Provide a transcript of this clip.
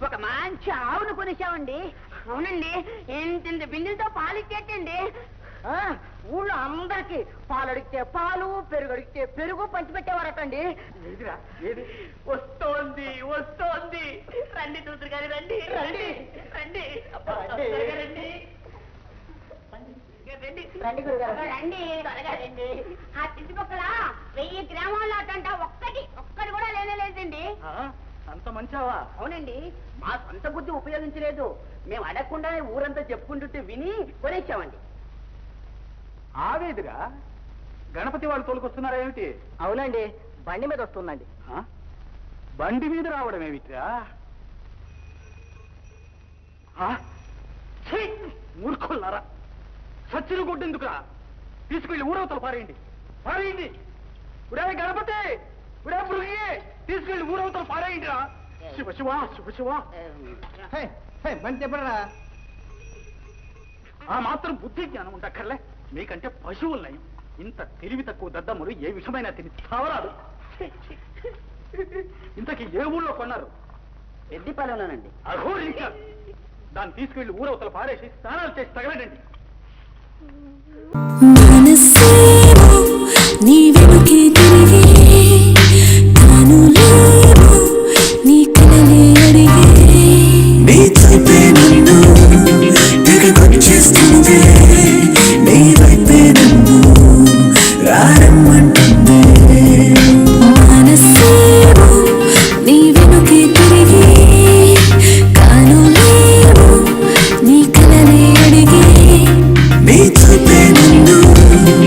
ఒక మంచి ఆవును కొనిచ్చామండి. అవునండి, ఇంత బిందెలతో పాలు ఇచ్చేటండి. ఊళ్ళో అందరికి పాలు అడిగితే పాలు, పెరుగు అడిగితే పెరుగు పంచిపెట్టేవారటండి. ఏదిరా ఏది? వస్తోంది వస్తోంది. రండి చూద్దరు గారి, రండి రండి రండి రండి రండి గురుగారు, రండి త్వరగా రండి. ఆ చుట్టుపక్కల 1000 గ్రామాల్లో అటంట ఒక్కటి కూడా లేదండి. అంత మంచావా? అవునండి, మా సొంత బుద్ధి ఉపయోగించలేదు. మేము అడగకుండానే ఊరంతా చెప్పుకుంటుంటే విని కొనేసామండి. ఆవేదిరా, గణపతి వాళ్ళు తోలుకొస్తున్నారా ఏమిటి? అవునండి, బండి మీద వస్తుందండి. బండి మీద రావడం ఏమిట్రా? మూర్ఖున్నారా, సచ్చిన గుడ్డెందుకురా? తీసుకెళ్లి ఊరవతలు పారేయండి, పారేయండి. ఉడే గణపతి, ఉడే పురుగి, తీసుకెళ్లి ఊరవతలు పారేయండి రా. శివ శివ శివ శివ. బండి చెప్పరా? ఆ మాత్రం బుద్ధి జ్ఞానం ఉండక్కర్లే. మీకంటే పశువులు నయం. ఇంత తెలివి తక్కువ దద్దమ్మలు ఏ విషమైనా తిని చావరాదు. ఇంతకీ ఏ ఊళ్ళో కొన్నారు? ఎద్దిపాలెంలోనండి. అఘోరించ. దాన్ని తీసుకెళ్లి ఊరవతలు పారేసి స్నానాలు చేసి తగలడండి.